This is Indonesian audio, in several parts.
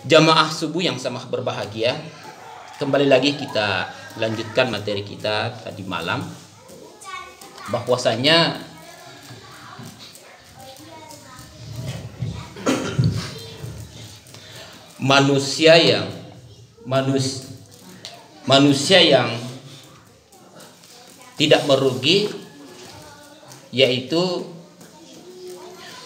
Jamaah subuh yang sama berbahagia, kembali lagi kita lanjutkan materi kita tadi malam, bahwasanya manusia yang tidak merugi, yaitu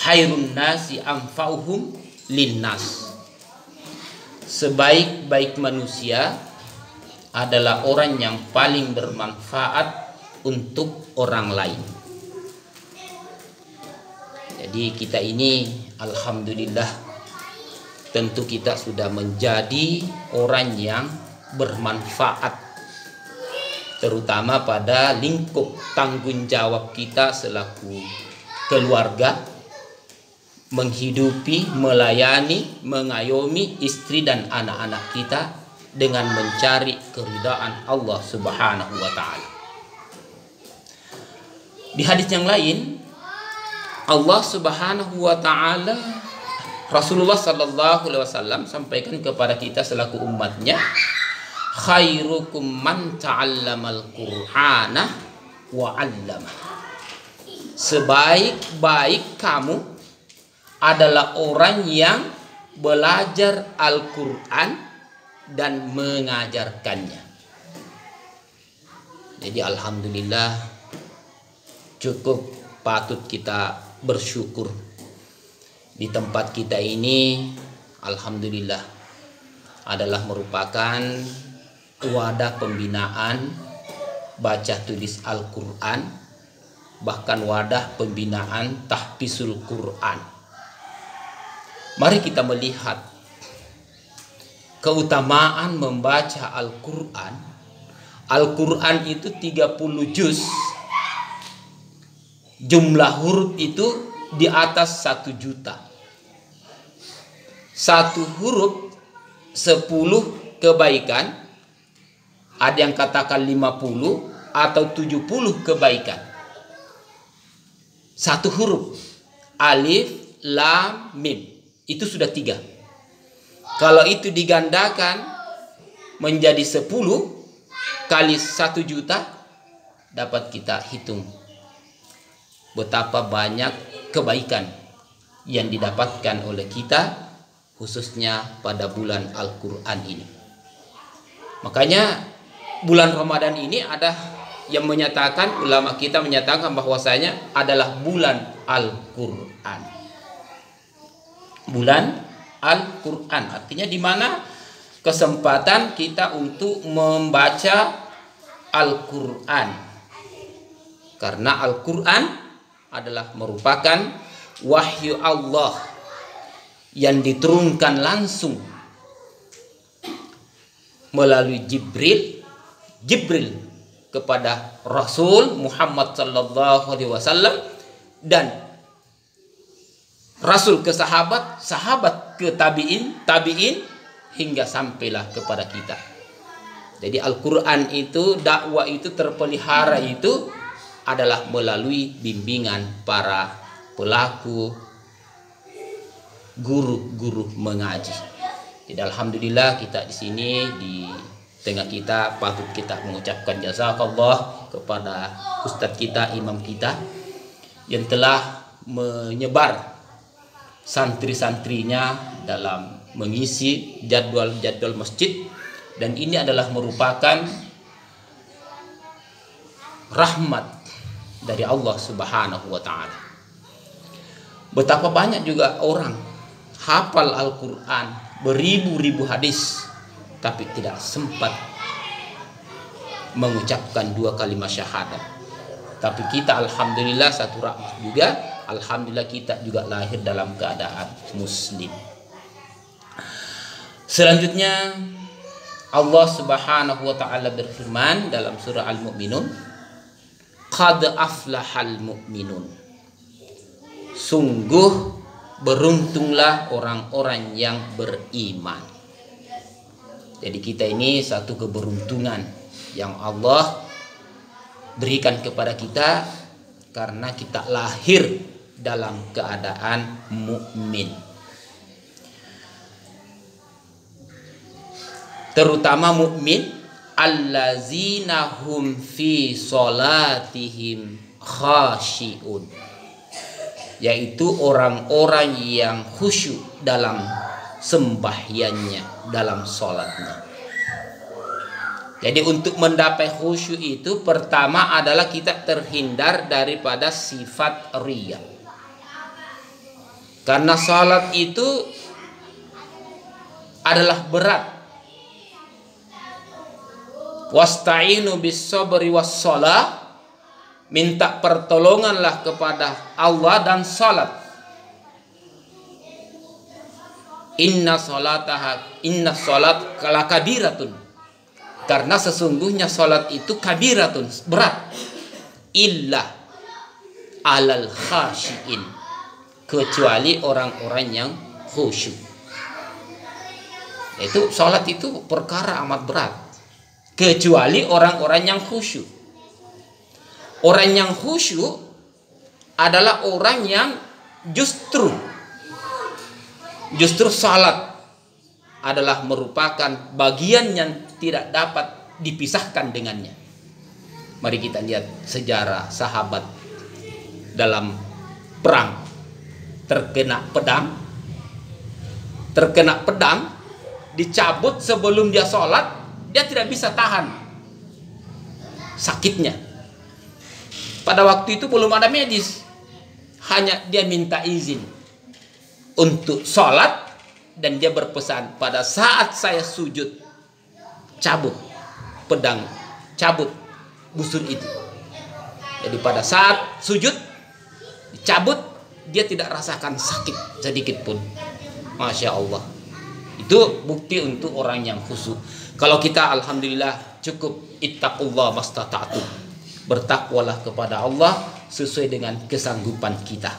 khairun nasi anfa'uhum linnas. Sebaik-baik manusia adalah orang yang paling bermanfaat untuk orang lain. Jadi kita ini alhamdulillah, tentu kita sudah menjadi orang yang bermanfaat, terutama pada lingkup tanggung jawab kita selaku keluarga, menghidupi, melayani, mengayomi istri dan anak-anak kita dengan mencari keridhaan Allah Subhanahu wa taala. Di hadis yang lain, Allah Subhanahu wa taala, Rasulullah sallallahu alaihi wasallam sampaikan kepada kita selaku umatnya, khairukum man ta'allamal Qur'ana wa 'allamah. Sebaik-baik kamu adalah orang yang belajar Al-Quran dan mengajarkannya. Jadi alhamdulillah, cukup patut kita bersyukur di tempat kita ini. Alhamdulillah adalah merupakan wadah pembinaan baca tulis Al-Quran, bahkan wadah pembinaan tahfizul Quran. Mari kita melihat keutamaan membaca Al-Quran. Al-Quran itu 30 juz. Jumlah huruf itu di atas 1 juta. Satu huruf 10 kebaikan. Ada yang katakan 50 atau 70 kebaikan. Satu huruf. Alif, lam, mim. Itu sudah 3. Kalau itu digandakan menjadi 10 kali 1 juta, dapat kita hitung betapa banyak kebaikan yang didapatkan oleh kita, khususnya pada bulan Al-Quran ini. Makanya bulan Ramadan ini ada yang menyatakan, ulama kita menyatakan bahwasanya adalah bulan Al-Quran. Bulan Al-Quran artinya di mana kesempatan kita untuk membaca Al-Quran, karena Al-Quran adalah merupakan wahyu Allah yang diturunkan langsung melalui Jibril kepada Rasul Muhammad sallallahu alaihi wasallam, dan Rasul ke sahabat, sahabat ke tabi'in, hingga sampailah kepada kita. Jadi Al-Quran itu, dakwah itu terpelihara itu adalah melalui bimbingan para pelaku, guru-guru mengaji. Jadi alhamdulillah kita di sini, di tengah kita, patut kita mengucapkan jazakallah kepada ustadz kita, imam kita yang telah menyebar santri-santrinya dalam mengisi jadwal-jadwal masjid, dan ini adalah merupakan rahmat dari Allah Subhanahu wa taala. Betapa banyak juga orang hafal Al-Quran, beribu-ribu hadis, tapi tidak sempat mengucapkan 2 kalimat syahadat. Tapi kita alhamdulillah satu rahmat juga, alhamdulillah kita juga lahir dalam keadaan muslim. Selanjutnya Allah Subhanahu wa taala berfirman dalam surah Al-Mu'minun, qad aflahal mu'minun. Sungguh beruntunglah orang-orang yang beriman. Jadi kita ini satu keberuntungan yang Allah berikan kepada kita karena kita lahir dalam keadaan mukmin. terutama mukmin, allazina hum fi sholatihim khashi'un, yaitu orang-orang yang khusyuk dalam sembahyangnya, dalam sholatnya. Jadi untuk mendapat khusyuk itu pertama adalah kita terhindar daripada sifat riya. Karena sholat itu adalah berat. Wasta'inu bis sabri was shalah, minta pertolonganlah kepada Allah dan salat. Inna salat kabiratun, karena sesungguhnya salat itu kabiratun, berat. Illa alal khashiin, kecuali orang-orang yang khusyuk. Itu salat itu perkara amat berat, kecuali orang-orang yang khusyuk. Orang yang khusyuk adalah orang yang justru salat adalah merupakan bagian yang tidak dapat dipisahkan dengannya. Mari kita lihat sejarah sahabat dalam perang, terkena pedang, dicabut sebelum dia sholat, dia tidak bisa tahan sakitnya. Pada waktu itu belum ada medis, hanya dia minta izin untuk sholat, dan dia berpesan, pada saat saya sujud, cabut pedang, cabut busur itu. Jadi pada saat sujud dicabut, dia tidak rasakan sakit sedikit pun. Masya Allah, itu bukti untuk orang yang khusyuk. Kalau kita alhamdulillah cukup, ittaqullah mastata'tum, bertakwalah kepada Allah sesuai dengan kesanggupan kita.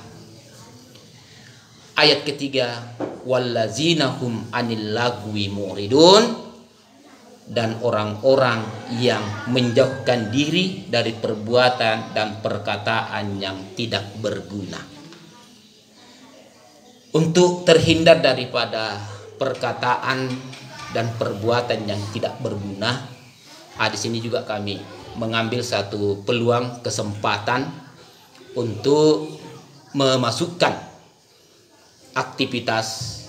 Ayat ketiga, wallazina hum anil lagwi muridun, dan orang-orang yang menjauhkan diri dari perbuatan dan perkataan yang tidak berguna. Untuk terhindar daripada perkataan dan perbuatan yang tidak berguna, di sini juga kami mengambil satu peluang kesempatan untuk memasukkan aktivitas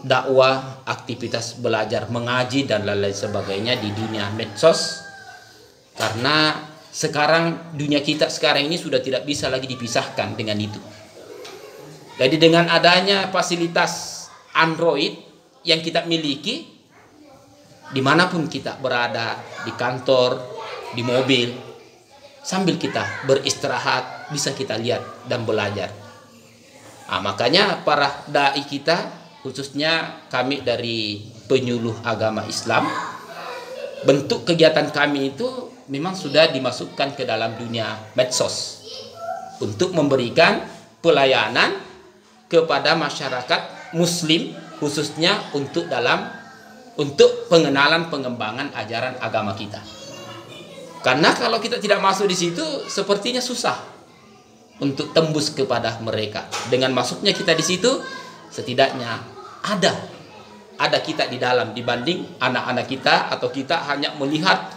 dakwah, aktivitas belajar mengaji dan lain-lain sebagainya di dunia medsos. Karena sekarang dunia kita sekarang ini sudah tidak bisa lagi dipisahkan dengan itu. Jadi dengan adanya fasilitas Android yang kita miliki, dimanapun kita berada, di kantor, di mobil, sambil kita beristirahat bisa kita lihat dan belajar. Makanya para dai kita, khususnya kami dari penyuluh agama Islam, bentuk kegiatan kami itu memang sudah dimasukkan ke dalam dunia medsos untuk memberikan pelayanan kepada masyarakat muslim, khususnya untuk pengenalan pengembangan ajaran agama kita. Karena kalau kita tidak masuk di situ, sepertinya susah untuk tembus kepada mereka. Dengan masuknya kita di situ, setidaknya ada kita di dalam dibanding anak-anak kita, atau kita hanya melihat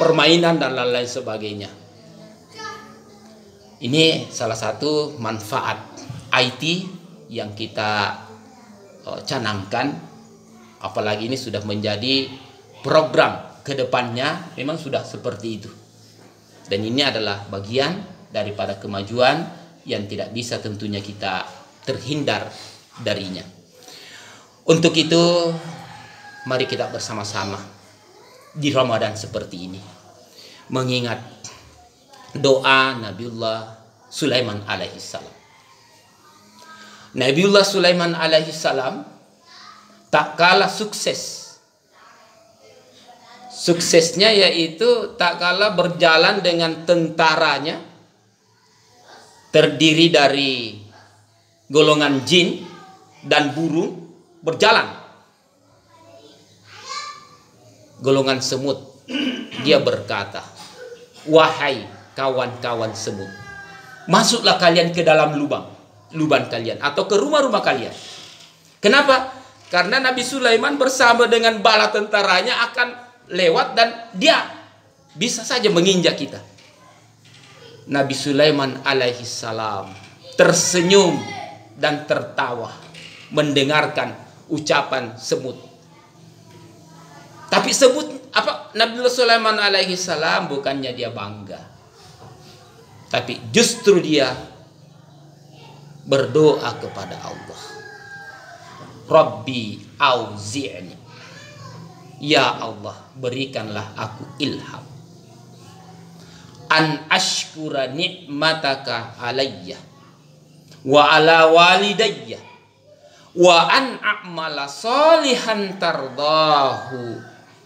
permainan dan lain-lain sebagainya. Ini salah satu manfaat IT yang kita canangkan, apalagi ini sudah menjadi program kedepannya, memang sudah seperti itu. Dan ini adalah bagian daripada kemajuan yang tidak bisa tentunya kita terhindar darinya. Untuk itu, mari kita bersama-sama di Ramadan seperti ini mengingat doa Nabiullah Sulaiman alaihissalam. Nabiullah Sulaiman alaihissalam tak kalah suksesnya, yaitu tak kalah berjalan dengan tentaranya, terdiri dari golongan jin dan burung, berjalan. Golongan semut, dia berkata, wahai kawan-kawan semut, masuklah kalian ke dalam lubang kalian, atau ke rumah-rumah kalian. Kenapa? Karena Nabi Sulaiman bersama dengan bala tentaranya akan lewat dan dia bisa saja menginjak kita. Nabi Sulaiman alaihi salam tersenyum dan tertawa mendengarkan ucapan semut. Tapi semut apa? Nabi Sulaiman alaihi salam bukannya dia bangga, tapi justru dia berdoa kepada Allah. Rabbi auzi'ni, ya Allah berikanlah aku ilham, an ashkura ni'mataka alayya wa ala walidayya wa an a'mala salihan tardahu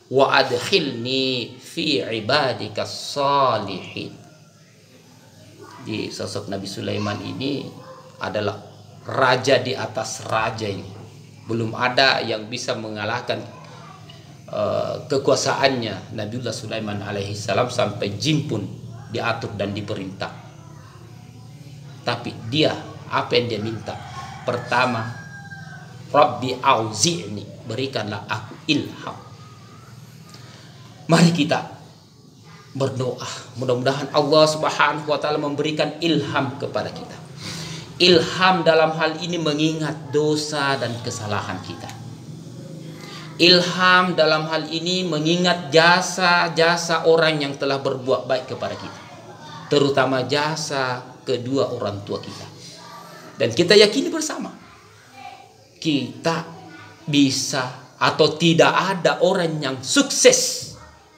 wa adkhilni fi ibadika salihin. Di sosok Nabi Sulaiman ini adalah raja di atas raja ini. Belum ada yang bisa mengalahkan kekuasaannya Nabiullah Sulaiman alaihi salam sampai jin pun diatur dan diperintah. Tapi dia apa yang dia minta? Pertama, Rabbi auzi'ni, berikanlah aku ilham. Mari kita berdoa, mudah-mudahan Allah Subhanahu wa taala memberikan ilham kepada kita. Ilham dalam hal ini mengingat dosa dan kesalahan kita. Ilham dalam hal ini mengingat jasa-jasa orang yang telah berbuat baik kepada kita, terutama jasa kedua orang tua kita. Dan kita yakini bersama, kita bisa atau tidak ada orang yang sukses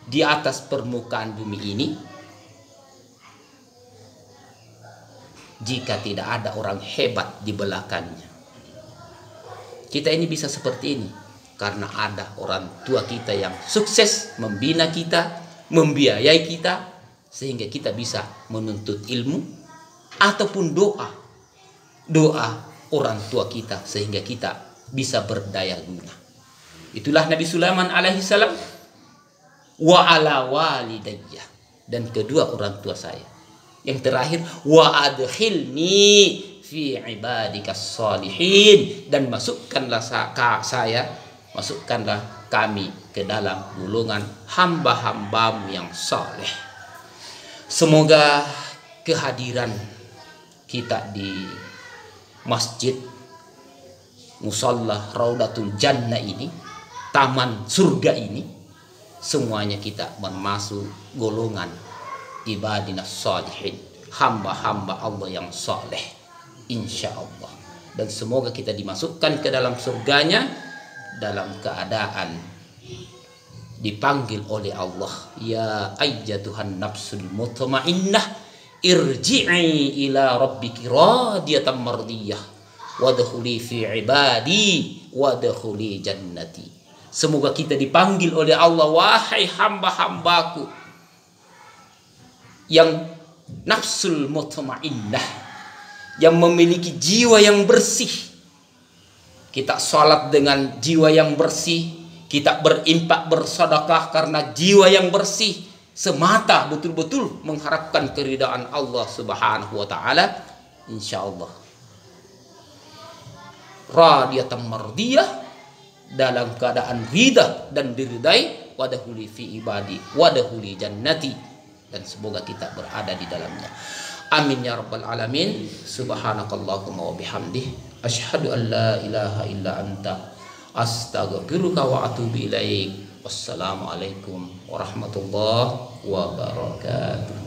di atas permukaan bumi ini jika tidak ada orang hebat di belakangnya. Kita ini bisa seperti ini karena ada orang tua kita yang sukses membina kita, membiayai kita, sehingga kita bisa menuntut ilmu, ataupun doa orang tua kita sehingga kita bisa berdaya guna. Itulah Nabi Sulaiman alaihi salam. Wa ala walidayya, dan kedua orang tua saya. Yang terakhir, wa adkhilni fi ibadikas salihin, dan masukkanlah kami ke dalam golongan hamba-hambamu yang saleh. Semoga kehadiran kita di masjid musalla Raudatul Jannah ini, taman surga ini, semuanya kita masuk golongan ibadina salihin, hamba-hamba Allah yang saleh, insya Allah. Dan semoga kita dimasukkan ke dalam surganya dalam keadaan dipanggil oleh Allah, ya ayyatuhan nafsul mutmainnah irji'i ila rabbiki radiyatan mardiyah wadkhuli fi ibadi wadkhuli jannati. Semoga kita dipanggil oleh Allah, wahai hamba-hambaku yang nafsul mutmainnah, yang memiliki jiwa yang bersih. Kita sholat dengan jiwa yang bersih, kita berinfak bersedekah karena jiwa yang bersih, semata betul-betul mengharapkan keridaan Allah Subhanahu wa taala, insyaallah radiyatan mardiyah, dalam keadaan ridha dan diridai, wadahuli fi ibadi wadahuli jannati, dan semoga kita berada di dalamnya. Amin ya rabbal alamin. Subhanakallahumma wa bihamdih, asyhadu an la ilaha illa anta, astaghfiruka wa atubu ilaik. Wassalamualaikum warahmatullahi wabarakatuh.